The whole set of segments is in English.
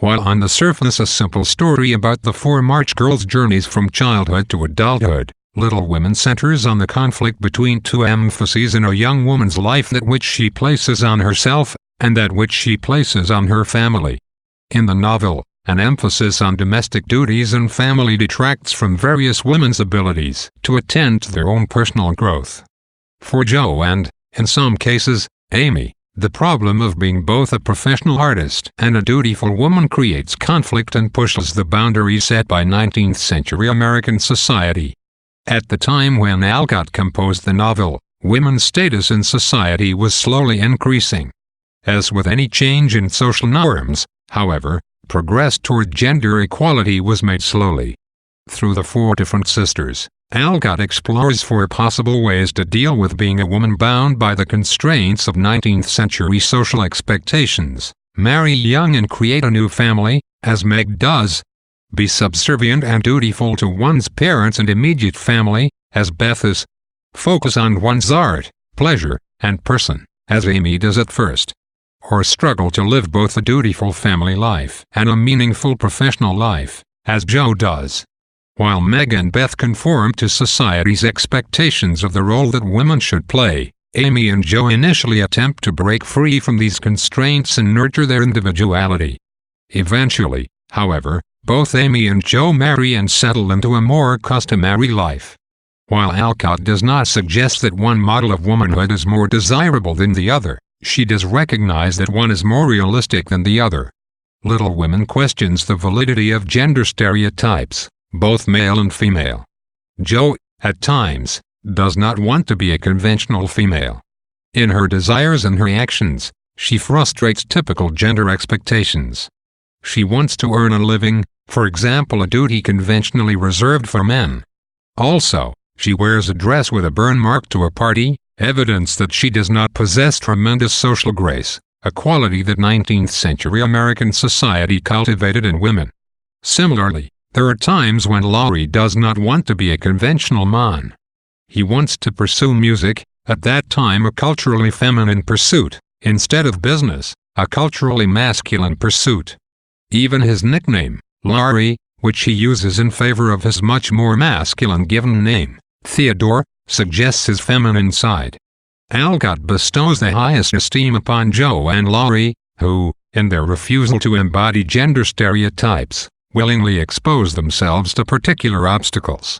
While on the surface a simple story about the four March girls' journeys from childhood to adulthood, Little Women centers on the conflict between two emphases in a young woman's life: that which she places on herself, and that which she places on her family. In the novel, an emphasis on domestic duties and family detracts from various women's abilities to attend to their own personal growth. For Jo and, in some cases, Amy, the problem of being both a professional artist and a dutiful woman creates conflict and pushes the boundaries set by 19th-century American society. At the time when Alcott composed the novel, women's status in society was slowly increasing. As with any change in social norms, however, progress toward gender equality was made slowly. Through the four different sisters, Alcott explores four possible ways to deal with being a woman bound by the constraints of 19th-century social expectations: marry young and create a new family, as Meg does; be subservient and dutiful to one's parents and immediate family, as Beth is; focus on one's art, pleasure, and person, as Amy does at first; or struggle to live both a dutiful family life and a meaningful professional life, as Jo does. While Meg and Beth conform to society's expectations of the role that women should play, Amy and Jo initially attempt to break free from these constraints and nurture their individuality. Eventually, however, both Amy and Jo marry and settle into a more customary life. While Alcott does not suggest that one model of womanhood is more desirable than the other, she does recognize that one is more realistic than the other. Little Women questions the validity of gender stereotypes, both male and female. Jo, at times, does not want to be a conventional female. In her desires and her actions, she frustrates typical gender expectations. She wants to earn a living, for example, a duty conventionally reserved for men. Also, she wears a dress with a burn mark to a party, evidence that she does not possess tremendous social grace, a quality that 19th-century American society cultivated in women. Similarly, there are times when Laurie does not want to be a conventional man. He wants to pursue music, at that time a culturally feminine pursuit, instead of business, a culturally masculine pursuit. Even his nickname, Laurie, which he uses in favor of his much more masculine given name, Theodore, suggests his feminine side. Alcott bestows the highest esteem upon Jo and Laurie, who, in their refusal to embody gender stereotypes, willingly expose themselves to particular obstacles.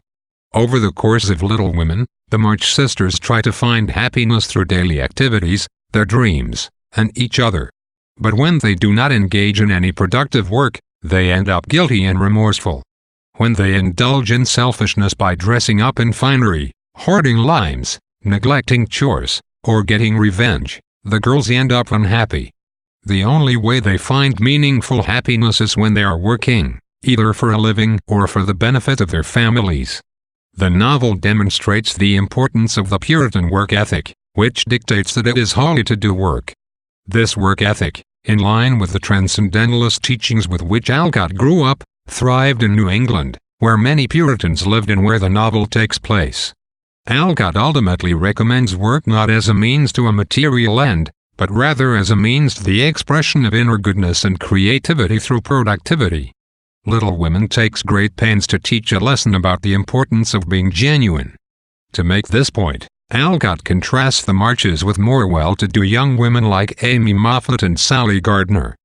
Over the course of Little Women, the March sisters try to find happiness through daily activities, their dreams, and each other. But when they do not engage in any productive work, they end up guilty and remorseful. When they indulge in selfishness by dressing up in finery, hoarding limes, neglecting chores, or getting revenge, the girls end up unhappy. The only way they find meaningful happiness is when they are working, either for a living or for the benefit of their families. The novel demonstrates the importance of the Puritan work ethic, which dictates that it is holy to do work. This work ethic, in line with the transcendentalist teachings with which Alcott grew up, thrived in New England, where many Puritans lived and where the novel takes place. Alcott ultimately recommends work not as a means to a material end, but rather as a means to the expression of inner goodness and creativity through productivity. Little Women takes great pains to teach a lesson about the importance of being genuine. To make this point, Alcott contrasts the Marches with more well-to-do young women like Amy Moffat and Sally Gardner.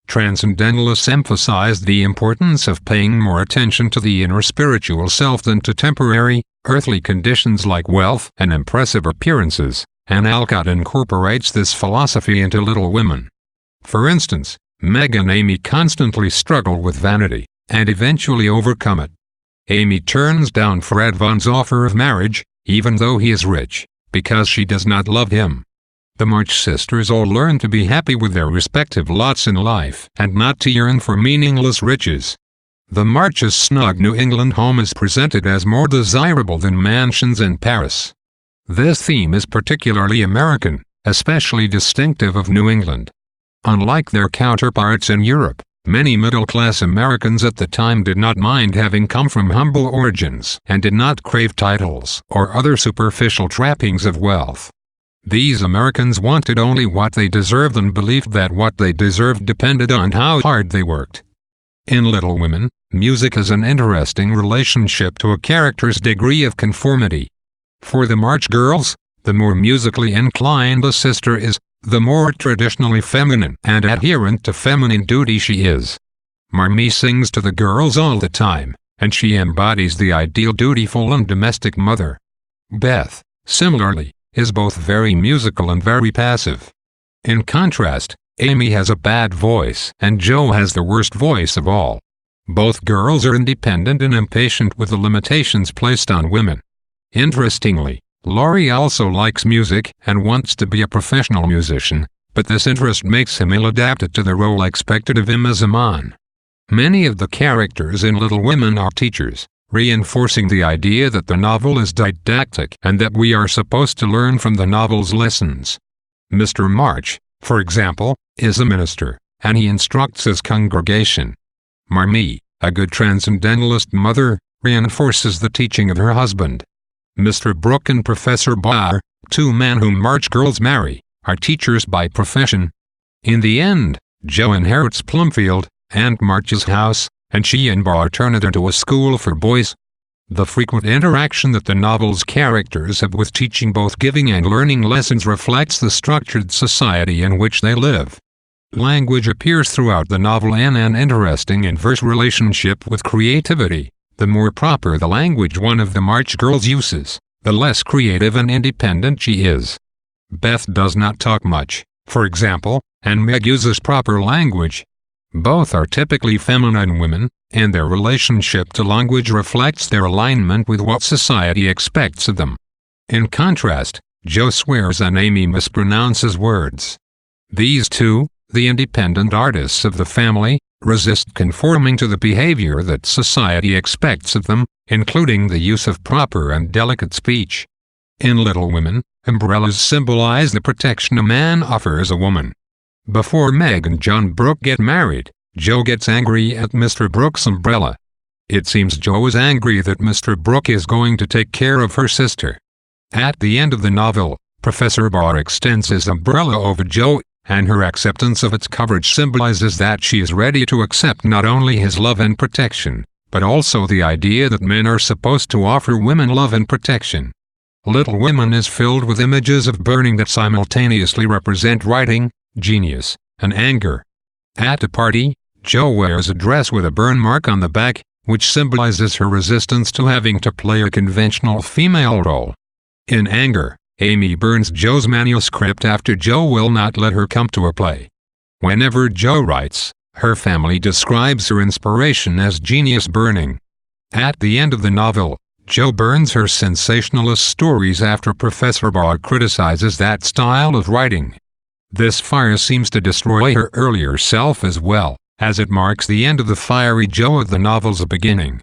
Transcendentalists emphasized the importance of paying more attention to the inner spiritual self than to temporary, earthly conditions like wealth and impressive appearances, and Alcott incorporates this philosophy into Little Women. For instance, Meg and Amy constantly struggle with vanity, and eventually overcome it. Amy turns down Fred Vaughn's offer of marriage, even though he is rich, because she does not love him. The March sisters all learn to be happy with their respective lots in life and not to yearn for meaningless riches. The March's snug New England home is presented as more desirable than mansions in Paris. This theme is particularly American, especially distinctive of New England. Unlike their counterparts in Europe, many middle-class Americans at the time did not mind having come from humble origins and did not crave titles or other superficial trappings of wealth. These Americans wanted only what they deserved and believed that what they deserved depended on how hard they worked, In Little Women, music is an interesting relationship to a character's degree of conformity. For the March Girls, the more musically inclined a sister is, the more traditionally feminine and adherent to feminine duty she is. Marmee sings to the girls all the time, and she embodies the ideal dutiful and domestic mother. Beth, similarly, is both very musical and very passive. In contrast, Amy has a bad voice and Jo has the worst voice of all. Both girls are independent and impatient with the limitations placed on women. Interestingly, Laurie also likes music and wants to be a professional musician, but this interest makes him ill-adapted to the role expected of him as a man. Many of the characters in Little Women are teachers, reinforcing the idea that the novel is didactic and that we are supposed to learn from the novel's lessons. Mr. March, for example, is a minister, and he instructs his congregation. Marmee, a good transcendentalist mother, reinforces the teaching of her husband. Mr. Brooke and Professor Barr, two men whom March Girls marry, are teachers by profession. In the end, Jo inherits Plumfield, Aunt March's house, and she and Barr turn it into a school for boys. The frequent interaction that the novel's characters have with teaching both giving and learning lessons reflects the structured society in which they live. Language appears throughout the novel in an interesting inverse relationship with creativity. The more proper the language one of the March Girls uses, the less creative and independent she is. Beth does not talk much, for example, and Meg uses proper language. Both are typically feminine women, and their relationship to language reflects their alignment with what society expects of them. In contrast, Jo swears and Amy mispronounces words. These two, the independent artists of the family, resist conforming to the behavior that society expects of them, including the use of proper and delicate speech. In Little Women, umbrellas symbolize the protection a man offers a woman. Before Meg and John Brooke get married, Jo gets angry at Mr. Brooke's umbrella. It seems Jo is angry that Mr. Brooke is going to take care of her sister. At the end of the novel, Professor Barr extends his umbrella over Jo, and her acceptance of its coverage symbolizes that she is ready to accept not only his love and protection, but also the idea that men are supposed to offer women love and protection. Little Women is filled with images of burning that simultaneously represent writing, genius, and anger. At a party, Jo wears a dress with a burn mark on the back, which symbolizes her resistance to having to play a conventional female role. In anger, Amy burns Jo's manuscript after Jo will not let her come to a play. Whenever Jo writes, her family describes her inspiration as genius burning. At the end of the novel, Jo burns her sensationalist stories after Professor Barr criticizes that style of writing. This fire seems to destroy her earlier self as well, as it marks the end of the fiery Jo of the novel's beginning.